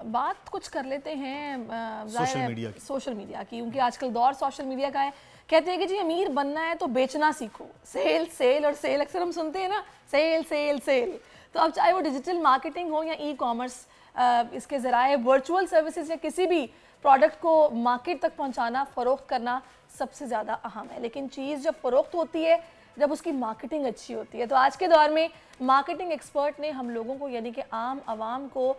बात कुछ कर लेते हैं सोशल मीडिया की, क्योंकि आजकल दौर सोशल मीडिया का है। कहते हैं कि जी अमीर बनना है तो बेचना सीखो, सेल सेल और सेल, अक्सर हम सुनते हैं ना, सेल सेल सेल। तो अब चाहे वो डिजिटल मार्केटिंग हो या ई कॉमर्स, इसके ज़राए वर्चुअल सर्विसेज या किसी भी प्रोडक्ट को मार्केट तक पहुंचाना, फ़रोख्त करना सबसे ज़्यादा अहम है। लेकिन चीज़ जब फ़रोख्त होती है, जब उसकी मार्केटिंग अच्छी होती है। तो आज के दौर में मार्केटिंग एक्सपर्ट ने हम लोगों को यानी कि आम आवाम को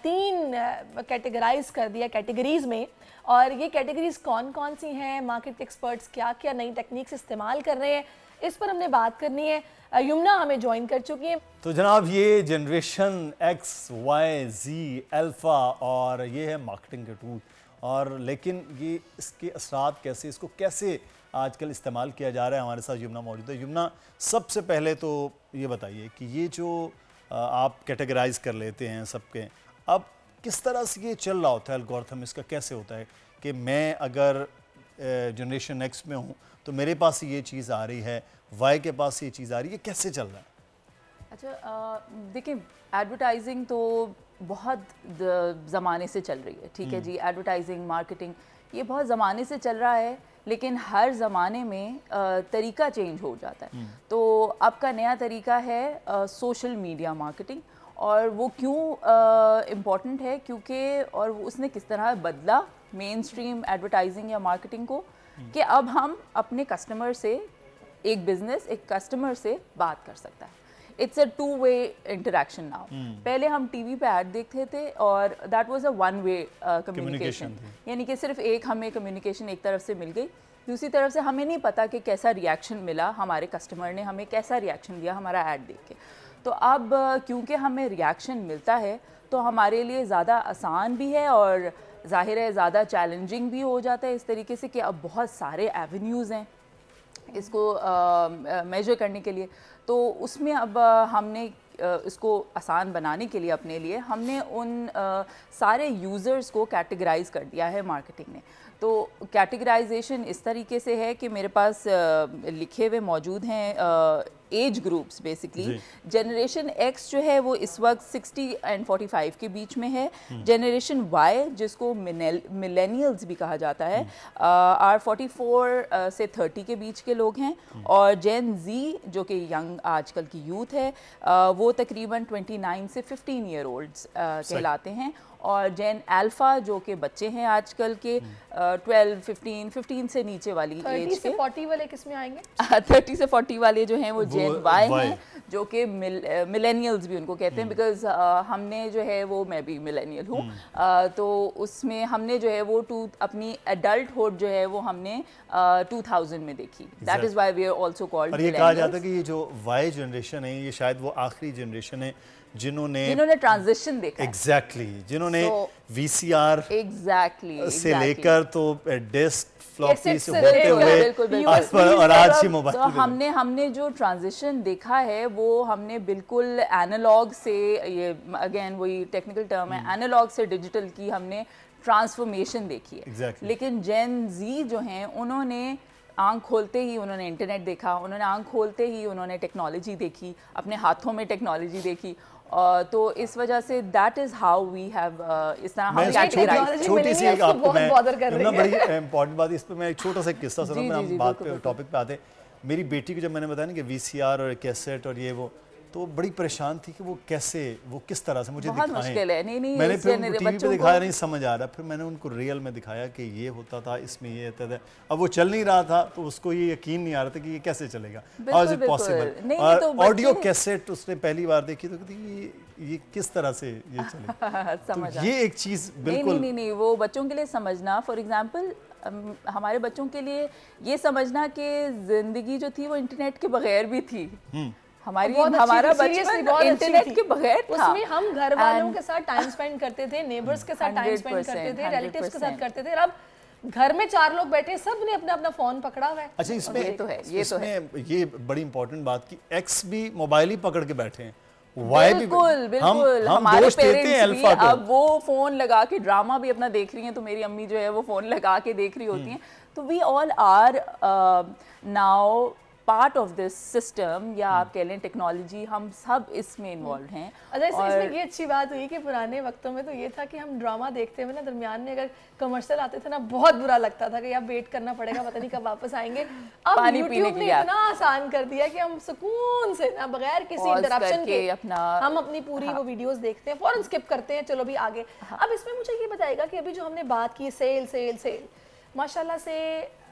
3 कैटेगराइज कर दिया कैटेगरीज़ में, और ये कैटेगरीज़ कौन कौन सी हैं, मार्केट एक्सपर्ट्स क्या क्या नई टेक्निक्स इस्तेमाल कर रहे हैं, इस पर हमने बात करनी है। यमुना हमें ज्वाइन कर चुकी है। तो जनाब ये जनरेशन एक्स, वाई, जी, अल्फ़ा, और ये है मार्केटिंग के टूल, और लेकिन ये इसके असरात कैसे, इसको कैसे आजकल इस्तेमाल किया जा रहा है। हमारे साथ यमुना मौजूद है। यमुना, सबसे पहले तो ये बताइए कि ये जो आप कैटेगराइज कर लेते हैं सबके, अब किस तरह से ये चल रहा होता है एल्गोरिथम, इसका कैसे होता है कि मैं अगर जनरेशन एक्स में हूँ तो मेरे पास ये चीज़ आ रही है, वाई के पास ये चीज़ आ रही है, कैसे चल रहा है? अच्छा, देखिए एडवर्टाइजिंग तो बहुत ज़माने से चल रही है, ठीक है जी। एडवर्टाइजिंग, मार्केटिंग, ये बहुत ज़माने से चल रहा है, लेकिन हर ज़माने में तरीका चेंज हो जाता है। तो अब का नया तरीका है सोशल मीडिया मार्केटिंग, और वो क्यों इम्पॉर्टेंट है, क्योंकि और उसने किस तरह बदला मेन स्ट्रीम एडवर्टाइजिंग या मार्केटिंग को, कि अब हम अपने कस्टमर से, एक बिजनेस एक कस्टमर से बात कर सकता है। It's a two way interaction now. पहले हम टीवी पे ऐड देखते थे और दैट वाज अ 1-वे कम्युनिकेशन, यानी कि सिर्फ हमें कम्युनिकेशन एक तरफ से मिल गई, दूसरी तरफ से हमें नहीं पता कि कैसा रिएक्शन मिला, हमारे कस्टमर ने हमें कैसा रिएक्शन दिया हमारा ऐड देख के। तो अब क्योंकि हमें रिएक्शन मिलता है तो हमारे लिए ज़्यादा आसान भी है और ज़ाहिर है ज़्यादा चैलेंजिंग भी हो जाता है, इस तरीके से कि अब बहुत सारे एवेन्यूज़ हैं इसको मेजर करने के लिए। तो उसमें अब हमने इसको आसान बनाने के लिए अपने लिए हमने उन सारे यूज़र्स को कैटेगराइज कर दिया है मार्केटिंग ने। तो कैटेगराइजेशन इस तरीके से है कि मेरे पास लिखे हुए मौजूद हैं age groups. Basically generation x जो है वो इस वक्त 60 एंड 45 के बीच में है। जनरेशन वाई जिसको मिलेनियल्स भी कहा जाता है आर 44 से 30 के बीच के लोग हैं, और जेन जी जो कि यंग आजकल की यूथ है वो तकरीबन 29 से 15 ईयर ओल्ड्स कहलाते हैं, और जेन अल्फा जो कि बच्चे हैं आजकल के 12, 15 से नीचे वाली एज के। 30 से 40 वाले किस में आएंगे? 30 से 40 वाले जो हैं वो जेन वाई हैं, जो कि मिलेनियल्स भी उनको कहते हैं, बिकॉज हमने जो है वो, मैं भी मिलेनियल हूँ, तो उसमें हमने जो है वो अपनी एडल्टहुड जो है वो हमने 2000 में देखी। That is why we are also called. और ये कहा जाता है कि ये जो वाई जनरेशन है ये शायद वो आखिरी जनरेशन है जिन्होंने ट्रांजिशन देखा। एग्जैक्टली, जिन्होंने वीसीआर से लेकर तो डिस्क फ्लॉपी से होते हुए और आज ही मोबाइल। तो हमने जो ट्रांजिशन देखा है वो हमने बिल्कुल एनालॉग से, ये अगेन वही टेक्निकल टर्म है, एनालॉग से डिजिटल की हमने ट्रांसफॉर्मेशन देखी है। लेकिन जेन जी जो हैं उन्होंने आँख खोलते ही उन्होंने इंटरनेट देखा, उन्होंने आँख खोलते ही उन्होंने टेक्नोलॉजी देखी, अपने हाथों में टेक्नोलॉजी देखी। तो इस वजह से that is how we have इस तरह हम छोटी सी आपको मैं बड़ी इंपॉर्टेंट बात, इस पर मैं एक छोटा सा किस्सा सुना, मैं हम बात पे टॉपिक पे आते। मेरी बेटी को जब मैंने बताया ना कि वीसीआर और कैसेट और ये वो, तो बड़ी परेशान थी कि वो कैसे, वो किस तरह से मुझे दिखाएं। मैंने फिर उनको टीवी पे दिखाया, नहीं समझ आ रहा, फिर मैंने उनको रियल में दिखाया कि ये होता था, इसमें ये होता था। अब वो चल नहीं रहा था तो उसको ये यकीन नहीं आ रहा था कि ये कैसे चलेगा, हाउ इज इट पॉसिबल। और ऑडियो कैसेट उसने पहली बार देखी तो कहती ये किस तरह से ये चले। तो ये एक चीज़ बिल्कुल नहीं, वो बच्चों के लिए समझना, फॉर एग्जाम्पल हमारे बच्चों के लिए ये समझना कि जिंदगी जो थी वो इंटरनेट के बगैर भी थी। हमारा बचपन इंटरनेट के बगैर था। उसमें हम घर वालों के साथ टाइम स्पेंड करते थे, नेबर्स के साथ टाइम स्पेंड करते थे, रिलेटिव्स के साथ करते थे। अब घर में 4 लोग बैठे, सब ने अपना अपना फोन पकड़ा हुआ है। अच्छा, इसमें ये बड़ी इंपॉर्टेंट बात की एक्स भी मोबाइल ही पकड़ के बैठे हैं, बिल्कुल हमारे पेरेंट्स भी अब वो फोन लगा के ड्रामा भी अपना देख रही हैं, तो मेरी अम्मी जो है वो फोन लगा के देख रही होती हैं। तो we all are now part of this system या आप कह लें टेक्नोलॉजी, हम सब इसमें इन्वॉल्व हैं। अच्छा, इसमें ये अच्छी बात हुई कि पुराने वक्तों में तो ये था कि हम ड्रामा देखते हुए ना दरमियान में अगर कमर्शियल आते थे ना बहुत बुरा लगता था कि यार वेट करना पड़ेगा, पता नहीं कब वापस आएंगे। अब यूट्यूब ने इतना आसान कर दिया कि हम सुकून से ना बगैर किसी इंटरप्शन के हम अपनी पूरी वो वीडियोस देखते हैं, फौरन स्किप करते हैं, चलो भी आगे। अब इसमें मुझे ये बताइएगा कि अभी जो हमने बात की सेल सेल सेल, माशाल्लाह से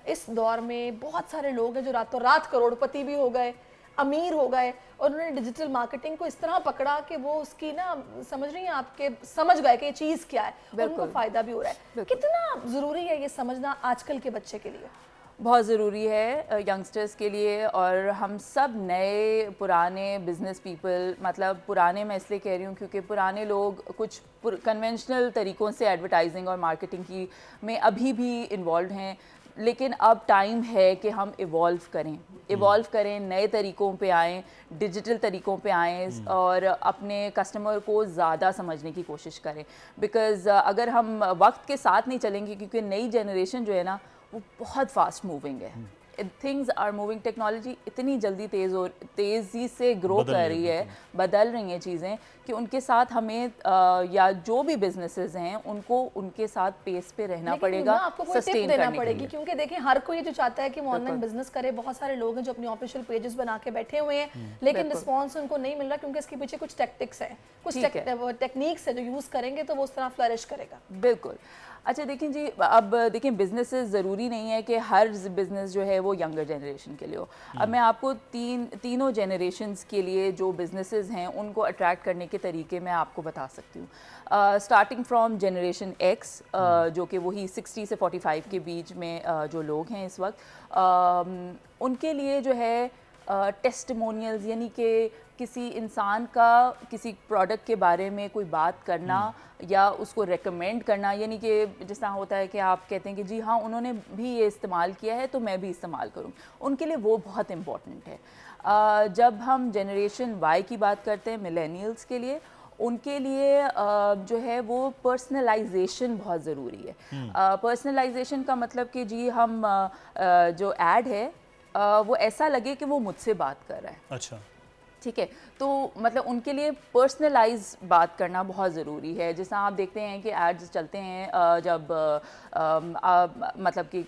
इस दौर में बहुत सारे लोग हैं जो रातों रात करोड़पति भी हो गए, अमीर हो गए, और उन्होंने डिजिटल मार्केटिंग को इस तरह पकड़ा कि वो उसकी ना समझ रही हैं आपके, समझ गए कि ये चीज़ क्या है और उनको फ़ायदा भी हो रहा है। कितना ज़रूरी है ये समझना आजकल के बच्चे के लिए? बहुत ज़रूरी है यंगस्टर्स के लिए, और हम सब नए पुराने बिजनेस पीपल, मतलब पुराने मैं इसलिए कह रही हूँ क्योंकि पुराने लोग कुछ कन्वेंशनल तरीक़ों से एडवर्टाइजिंग और मार्केटिंग की में अभी भी इन्वॉल्व हैं, लेकिन अब टाइम है कि हम इवॉल्व करें, नए तरीक़ों पे आएँ, डिजिटल तरीक़ों पे आएँ और अपने कस्टमर को ज़्यादा समझने की कोशिश करें। बिकॉज़ अगर हम वक्त के साथ नहीं चलेंगे, क्योंकि नई जनरेशन जो है ना वो बहुत फास्ट मूविंग है, थिंग्स आर मूविंग, टेक्नोलॉजी इतनी जल्दी तेज़ी से ग्रो कर रही है, बदल रही हैं चीज़ें, कि उनके साथ हमें या जो भी बिजनेसेस हैं उनको उनके साथ पेस पे रहना पड़ेगा, आपको कोई टिप देना पड़ेगी, क्योंकि देखें हर कोई जो चाहता है कि वो ऑनलाइन बिजनेस करे, बहुत सारे लोग हैं जो अपनी ऑफिशियल पेजेस बना के बैठे हुए हैं, लेकिन रिस्पॉन्स उनको नहीं मिल रहा क्योंकि इसके पीछे कुछ टैक्टिक्स हैं, कुछ टेक्निक्स है जो यूज़ करेंगे तो वो उस तरह फ्लरिश करेगा। बिल्कुल। अच्छा देखें जी, अब देखें बिजनेसेस ज़रूरी नहीं है कि हर बिज़नेस जो है वो यंगर जनरेशन के लिए हो। अब मैं आपको तीनों जनरेशंस के लिए जो बिज़नेसेस हैं उनको अट्रैक्ट करने के तरीके मैं आपको बता सकती हूँ। स्टार्टिंग फ्रॉम जनरेशन एक्स, जो कि वही 60 से 45 के बीच में जो लोग हैं इस वक्त, उनके लिए जो है टेस्टिमोनियल्स, यानी कि किसी इंसान का किसी प्रोडक्ट के बारे में कोई बात करना या उसको रेकमेंड करना, यानी कि जिस तरह होता है कि आप कहते हैं कि जी हाँ उन्होंने भी ये इस्तेमाल किया है तो मैं भी इस्तेमाल करूँ, उनके लिए वो बहुत इम्पॉर्टेंट है। जब हम जनरेशन वाई की बात करते हैं, मिलेनियल्स के लिए, उनके लिए जो है वो पर्सनलाइजेशन बहुत ज़रूरी है। पर्सनलाइजेशन का मतलब कि जी हम जो ऐड है वो ऐसा लगे कि वो मुझसे बात कर रहा है। अच्छा, ठीक है, तो मतलब उनके लिए पर्सनलाइज बात करना बहुत ज़रूरी है। जैसा आप देखते हैं कि एड्स चलते हैं जब मतलब कि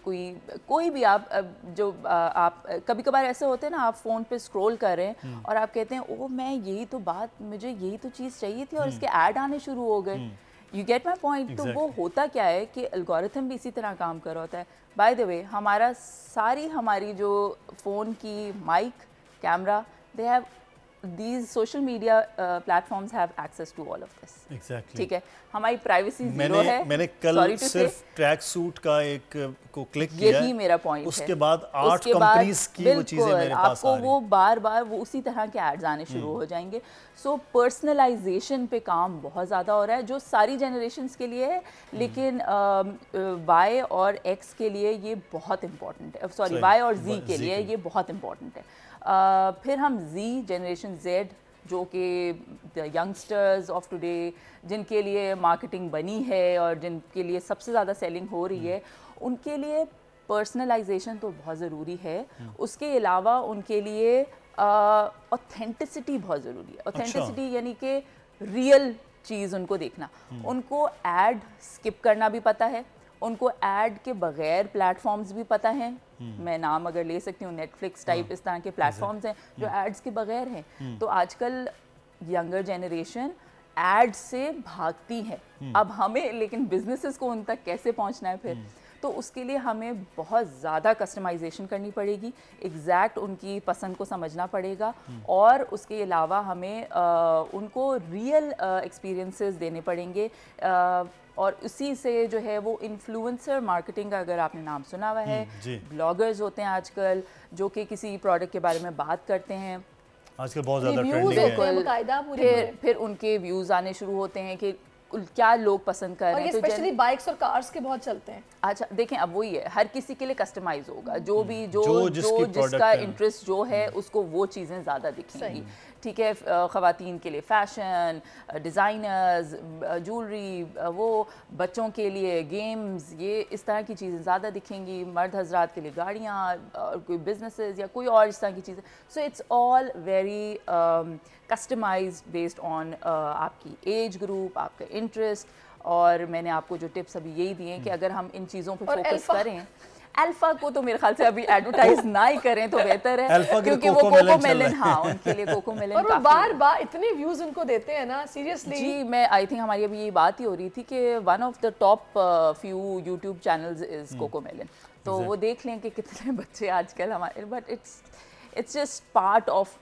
कोई भी आप जो आप कभी कभार ऐसे होते हैं ना, आप फ़ोन पे स्क्रॉल कर रहे हैं और आप कहते हैं ओ मैं मुझे यही तो चीज़ चाहिए थी और इसके ऐड आने शुरू हो गए। You get my point. तो वो होता क्या है कि एल्गोरिथम भी इसी तरह काम कर रहा होता है। बाय द वे हमारी जो फ़ोन की mic, camera, they have these social media platforms have access to all of this. Exactly. ठीक है, हमारी प्राइवेसी जीरो है। मैंने कल सिर्फ ट्रैक सूट का एक को क्लिक किया, यही मेरा पॉइंट है। उसके बाद 8 कंपनीज की वो चीजें मेरे पास आ रही हैं। आपको वो बार वो उसी तरह के एड्स आने शुरू हो जाएंगे। सो पर्सनलाइजेशन पे काम बहुत ज़्यादा हो रहा है, जो सारी जनरेशंस के लिए है, लेकिन वाई और एक्स के लिए ये बहुत इम्पॉर्टेंट है, सॉरी वाई और जी के लिए ये बहुत इम्पॉर्टेंट है। फिर हम जी, जनरेशन जेड, जो कि यंगस्टर्स ऑफ टुडे, जिनके लिए मार्केटिंग बनी है और जिनके लिए सबसे ज़्यादा सेलिंग हो रही है, उनके लिए पर्सनलाइजेशन तो बहुत ज़रूरी है। उसके अलावा उनके लिए ऑथेंटिसिटी बहुत ज़रूरी है। ऑथेंटिसिटी यानी कि रियल चीज़ उनको देखना। उनको एड स्किप करना भी पता है, उनको ऐड के बगैर प्लेटफॉर्म्स भी पता हैं। मैं नाम अगर ले सकती हूँ, नेटफ्लिक्स टाइप इस तरह के प्लेटफॉर्म्स हैं जो एड्स के बगैर हैं। तो आजकल यंगर जनरेशन एड्स से भागती है। अब हमें लेकिन बिजनेसेस को उन तक कैसे पहुँचना है फिर, तो उसके लिए हमें बहुत ज़्यादा कस्टमाइजेशन करनी पड़ेगी, एग्जैक्ट उनकी पसंद को समझना पड़ेगा, और उसके अलावा हमें उनको रियल एक्सपीरियंसेस देने पड़ेंगे। और उसी से जो है वो इन्फ्लुएंसर मार्केटिंग का अगर आपने नाम सुना हुआ है, ब्लॉगर्स होते हैं आजकल जो कि किसी प्रोडक्ट के बारे में बात करते हैं, आजकल बहुत ज़्यादा ट्रेंडिंग है। फिर उनके व्यूज़ आने शुरू होते हैं कि क्या लोग पसंद कर रहे हैं। तो स्पेशली बाइक्स और कार्स के बहुत चलते हैं। अच्छा देखें, अब वही है, हर किसी के लिए कस्टमाइज होगा, जो जिसका इंटरेस्ट जो है उसको वो चीज़ें ज़्यादा दिखेंगी। ठीक है, ख़वातीन के लिए फ़ैशन, डिज़ाइनर्स, ज्वेलरी, वो बच्चों के लिए गेम्स, ये इस तरह की चीज़ें ज़्यादा दिखेंगी। मर्द हजरात के लिए गाड़ियाँ और कोई बिजनेसेस या कोई और इस तरह की चीज़ें। So it's all very customized based on आपकी एज ग्रुप, आपका इंटरेस्ट। और मैंने आपको जो टिप्स अभी यही दिए हैं कि अगर हम इन चीज़ों पे फोकस करें। अल्फा को तो मेरे ख्याल से अभी एडवर्टाइज ना ही करें तो बेहतर है, क्योंकि वो कोको मेलन, हाँ उनके लिए कोको मेलन और वो बार इतने व्यूज उनको देते हैं ना, सीरियसली। जी, मैं आई थिंक हमारी अभी ये बात ही हो रही थी कि one of the top few YouTube channels is Cocomelon. तो वो देख लें कि कितने बच्चे आजकल हमारे, but it's just part of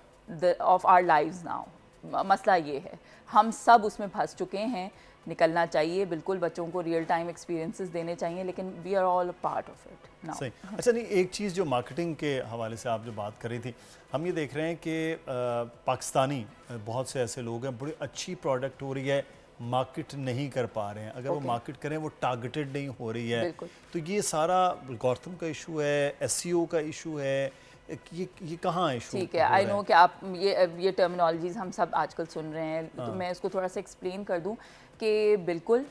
our lives now. मसला ये है, हम सब उसमें फंस चुके हैं। निकलना चाहिए, बिल्कुल बच्चों को रियल टाइम एक्सपीरियंसेस देने चाहिए, लेकिन we are all part of it now. सही। अच्छा, नहीं, एक चीज़ जो मार्केटिंग के हवाले से आप जो बात कर रही थी, हम ये देख रहे हैं कि पाकिस्तानी बहुत से ऐसे लोग हैं, बड़ी अच्छी प्रोडक्ट हो रही है, मार्केट नहीं कर पा रहे हैं। अगर वो मार्केट करें वो टारगेटेड नहीं हो रही है, तो ये सारा गौतम का इशू है, एसईओ का इशू है, ये कहाँ इशू? ठीक है, आई नो कि आप ये टर्मिनोलॉजीज हम सब आजकल सुन रहे हैं, तो मैं इसको थोड़ा सा एक्सप्लेन कर दूं कि बिल्कुल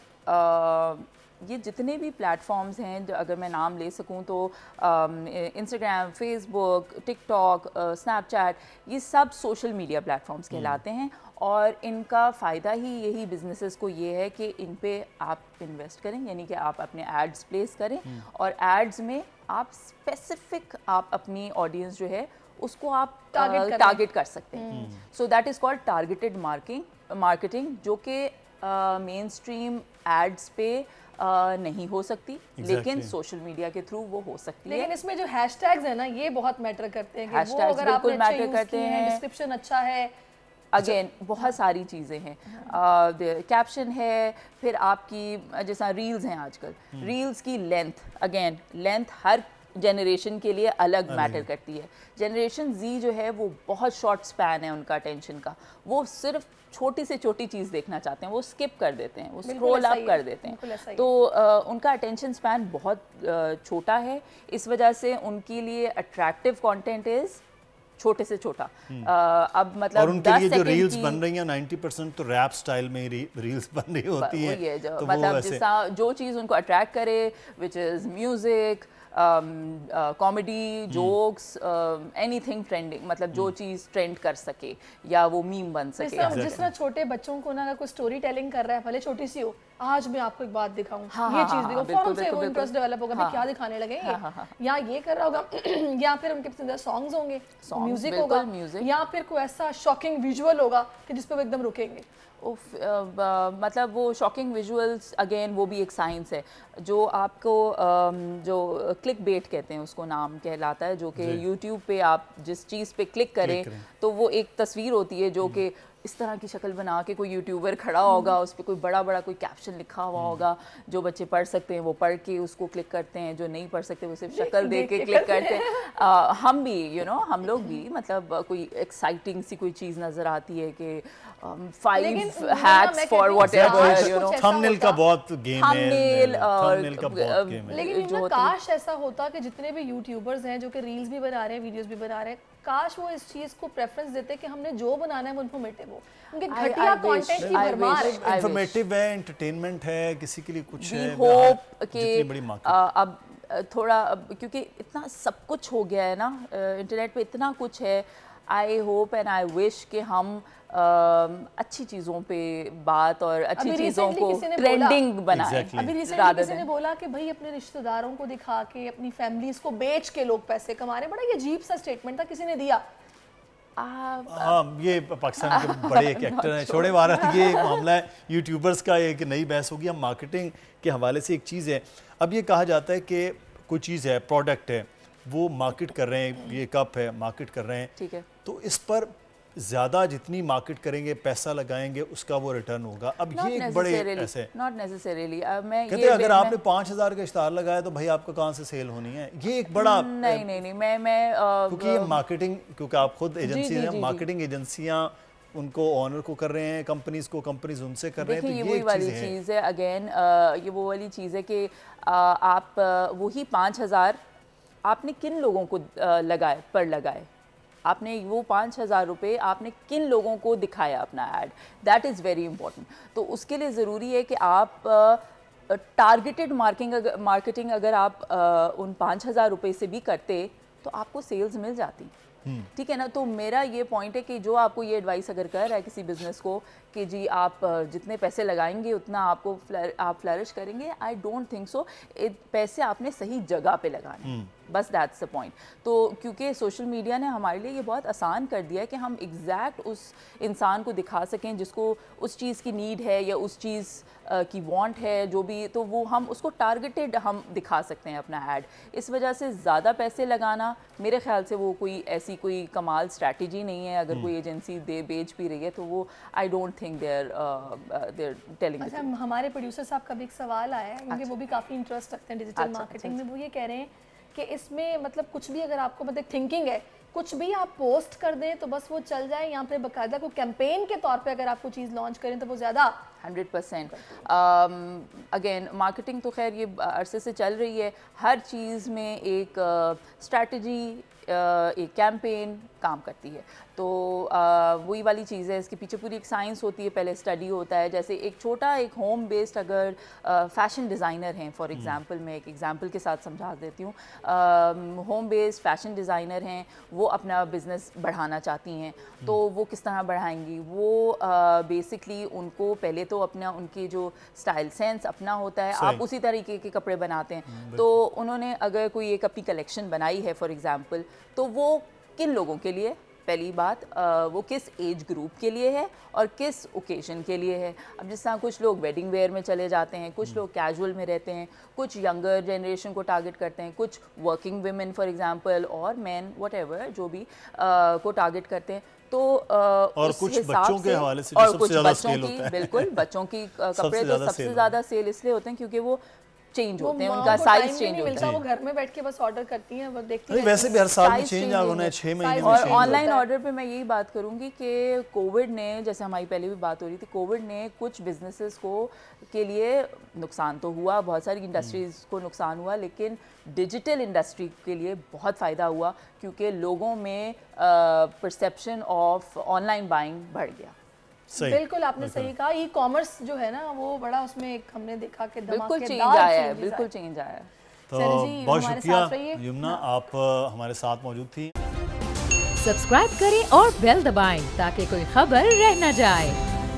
ये जितने भी प्लेटफॉर्म्स हैं, अगर मैं नाम ले सकूं तो इंस्टाग्राम, फेसबुक, टिकटॉक, स्नैपचैट, ये सब सोशल मीडिया प्लेटफॉर्म्स कहलाते हैं। और इनका फ़ायदा ही यही बिजनेसेस को ये है कि इन पे आप इन्वेस्ट करें, यानी कि आप अपने एड्स प्लेस करें और एड्स में आप स्पेसिफिक आप अपनी ऑडियंस जो है उसको आप टारगेट कर सकते हैं। So that is called targeted marketing, जो कि मेन स्ट्रीम एड्स पे नहीं हो सकती, लेकिन सोशल मीडिया के थ्रू वो हो सकती है। लेकिन इसमें जो हैशटैग्स है ना, ये बहुत मैटर करते हैं कि वो अगर आपने मैटर करते हैं, डिस्क्रिप्शन अच्छा है, अगेन बहुत सारी चीज़ें हैं, कैप्शन है, फिर आपकी जैसा रील्स हैं आजकल, रील्स की लेंथ, अगेन लेंथ हर जनरेशन के लिए अलग मैटर करती है। जनरेशन जी जो है वो बहुत शॉर्ट स्पैन है उनका अटेंशन का, वो सिर्फ छोटी से छोटी चीज़ देखना चाहते हैं, वो स्किप कर देते हैं, वो स्क्रॉल अप कर देते हैं, तो उनका अटेंशन स्पैन बहुत छोटा है। इस वजह से उनके लिए अट्रैक्टिव कंटेंट इज़ छोटे से छोटा। अब मतलब और उनके लिए जो रील्स बन रही हैं 90% तो रैप स्टाइल में रील्स बन रही होती हैं, तो मतलब जैसा जो चीज़ उनको अट्रैक्ट करे, which is music, comedy, jokes, anything trending, मतलब जो चीज़ ट्रेंड कर सके या वो मीम बन सके। जिस तरह छोटे बच्चों को ना अगर कोई स्टोरी टेलिंग कर रहा है, भले छोटी सी हो, आज मैं आपको एक बात दिखाऊं, ये चीज दिखाऊं, फौरन से वो इंटरेस्ट डेवलप होगा, क्या दिखाने लगेंगे, या ये कर रहा होगा, या फिर उनके पसंदीदा सॉन्ग्स होंगे, म्यूजिक होगा, या फिर कोई ऐसा शॉकिंग विजुअल होगा कि जिस पे वो एकदम रुकेंगे। मतलब वो शॉकिंग विजुअल्स, अगेन वो भी एक साइंस है, जो आपको जो क्लिक बेट कहते हैं उसको नाम कहलाता है, जो कि यूट्यूब पे आप जिस चीज़ पे क्लिक करें तो वो एक तस्वीर होती है जो कि इस तरह की शक्ल बना के कोई यूट्यूबर खड़ा होगा, उस पर कोई बड़ा बड़ा कोई कैप्शन लिखा हुआ होगा, जो बच्चे पढ़ सकते हैं वो पढ़ के उसको क्लिक करते हैं, जो नहीं पढ़ सकते वो सिर्फ शक्ल देख के क्लिक करते हैं। हम भी हम लोग भी मतलब कोई एक्साइटिंग सी कोई चीज़ नज़र आती है कि 5 हैक्स फॉर व्हाटएवर, थंबनेल का बहुत गेम है, थंबनेल का बहुत गेम है। लेकिन काश ऐसा होता कि जितने भी यूट्यूबर्स हैं जो कि रील्स भी बना रहे हैं, वीडियोस भी बना रहे हैं, काश वो इस चीज को प्रेफरेंस देते कि हमने जो बनाना है वो इन्फॉर्मेटिव हो। उनके घटिया कंटेंट की भरमार है, इन्फॉर्मेटिव है, एंटरटेनमेंट है, किसी के लिए कुछ है। होप कि अब थोड़ा, क्योंकि इतना सब कुछ हो गया है ना इंटरनेट पे, इतना कुछ है, I hope and I wish कि हम अच्छी चीज़ों पे बात और अच्छी चीज़ों को ट्रेंडिंग बनाएं। अभी रिसेंटली किसी ने बोला कि भाई अपने रिश्तेदारों को दिखा के, अपनी फैमिलीज को बेच के लोग पैसे कमा रहे हैं। बड़ा ये अजीब सा स्टेटमेंट था किसी ने दिया। हाँ, ये पाकिस्तान के बड़े एक एक्टर हैं, छोड़े भारत, ये एक मामला है यूट्यूबर्स का, एक नई बहस होगी। हम मार्केटिंग के हवाले से एक चीज़ है, अब ये कहा जाता है कि कोई चीज़ है, प्रोडक्ट है, वो मार्केट कर रहे हैं, ये कप है, मार्केट कर रहे हैं, ठीक है, तो इस पर ज़्यादा जितनी मार्केट करेंगे, पैसा लगाएंगे, उसका वो रिटर्न होगा। अब ये एक बड़े ऐसे नॉट नेसेसरीली, मैं कहते हैं अगर आपने 5000 का इश्तार लगाया तो भाई आपका कहाँ से सेल होनी है, ये एक बड़ा नहीं मैं क्योंकि ये मार्केटिंग, क्योंकि आप खुद एजेंसी हैं, मार्केटिंग एजेंसियाँ उनको ऑनर को कर रहे हैं, कंपनीज को, कंपनीज उनसे कर रहे हैं। तो ये वही वाली चीज़ है अगेन, ये वो वाली चीज़ है कि आप वही 5,000 आपने किन लोगों को लगाए, आपने वो 5,000 रुपये आपने किन लोगों को दिखाया अपना add, that is very important. तो उसके लिए ज़रूरी है कि आप टारगेटेड मार्केटिंग अगर आप उन 5,000 रुपये से भी करते तो आपको सेल्स मिल जाती, ठीक है ना। तो मेरा ये पॉइंट है कि जो आपको ये एडवाइस अगर कर रहा है किसी बिजनेस को कि जी आप जितने पैसे लगाएंगे उतना आपको आप फ्लरिश करेंगे, आई डोंट थिंक सो। पैसे आपने सही जगह पे लगाने, बस दैट्स द पॉइंट। तो क्योंकि सोशल मीडिया ने हमारे लिए ये बहुत आसान कर दिया है कि हम एग्जैक्ट उस इंसान को दिखा सकें जिसको उस चीज़ की नीड है या उस चीज़ की वांट है, जो भी, तो वो हम उसको टारगेटेड हम दिखा सकते हैं अपना ऐड। इस वजह से ज़्यादा पैसे लगाना मेरे ख्याल से वो कोई ऐसी कोई कमाल स्ट्रैटेजी नहीं है। अगर कोई एजेंसी बेच भी रही है तो वो I don't think they're telling. अच्छा, हमारे प्रोड्यूसर साहब का भी एक सवाल आया है क्योंकि वो भी काफ़ी इंटरेस्ट रखते हैं डिजिटल मार्केटिंग में। वो ये कह रहे हैं कि इसमें मतलब कुछ भी अगर आपको मतलब थिंकिंग है, कुछ भी आप पोस्ट कर दें तो बस वो चल जाए, यहाँ पे बाकायदा कोई कैंपेन के तौर पे अगर आप कोई चीज़ लॉन्च करें तो वो ज़्यादा 100%। अगेन मार्केटिंग तो खैर ये अरसे से चल रही है, हर चीज़ में एक स्ट्रैटेजी, एक कैंपेन काम करती है। तो वही वाली चीज़ है, इसके पीछे पूरी एक साइंस होती है, पहले स्टडी होता है। जैसे एक छोटा एक होम बेस्ड अगर फैशन डिज़ाइनर हैं फॉर एग्जांपल, मैं एक एग्जांपल के साथ समझा देती हूँ। होम बेस्ड फैशन डिज़ाइनर हैं, वो अपना बिज़नेस बढ़ाना चाहती हैं, तो वो किस तरह बढ़ाएंगी? वो बेसिकली उनको पहले तो अपना उनकी जो स्टाइल सेंस अपना होता है, आप उसी तरीके के कपड़े बनाते हैं। तो उन्होंने अगर कोई एक अपनी कलेक्शन बनाई है फॉर एग्जांपल, तो वो किन लोगों के लिए, पहली बात वो किस एज ग्रुप के लिए है और किस ओकेजन के लिए है। अब जिस तरह कुछ लोग वेडिंग वेयर में चले जाते हैं, कुछ लोग कैजुअल में रहते हैं, कुछ यंगर जनरेशन को टारगेट करते हैं, कुछ वर्किंग वुमेन फॉर एग्जांपल और मैन व्हाटएवर जो भी को टारगेट करते हैं। तो और कुछ बच्चों के हवाले से और कुछ बच्चों की, बिल्कुल बच्चों की कपड़े तो सबसे ज़्यादा सेल इसलिए होते हैं क्योंकि वो चेंज होते हैं, उनका साइज चेंज होता है। वो घर में बैठ के बस ऑर्डर करती हैं, वो देखती हैं। वैसे भी हर साल में चेंज होना है, 6 महीने में। और ऑनलाइन ऑर्डर पे मैं यही बात करूंगी कि कोविड ने, जैसे हमारी पहले भी बात हो रही थी, कोविड ने कुछ बिजनेसेस को के लिए नुकसान तो हुआ, बहुत सारी इंडस्ट्रीज को नुकसान हुआ, लेकिन डिजिटल इंडस्ट्री के लिए बहुत फ़ायदा हुआ क्योंकि लोगों में परसेप्शन ऑफ ऑनलाइन बाइंग बढ़ गया। बिल्कुल आपने सही कहा। ई कॉमर्स जो है ना वो बड़ा उसमें एक हमने देखा कि बिल्कुल चेंज आया है, बिल्कुल चेंज आया है। तो बहुत शुक्रिया यमुना, आप हमारे साथ मौजूद थी। सब्सक्राइब करें और बेल दबाएं ताकि कोई खबर रह न जाए।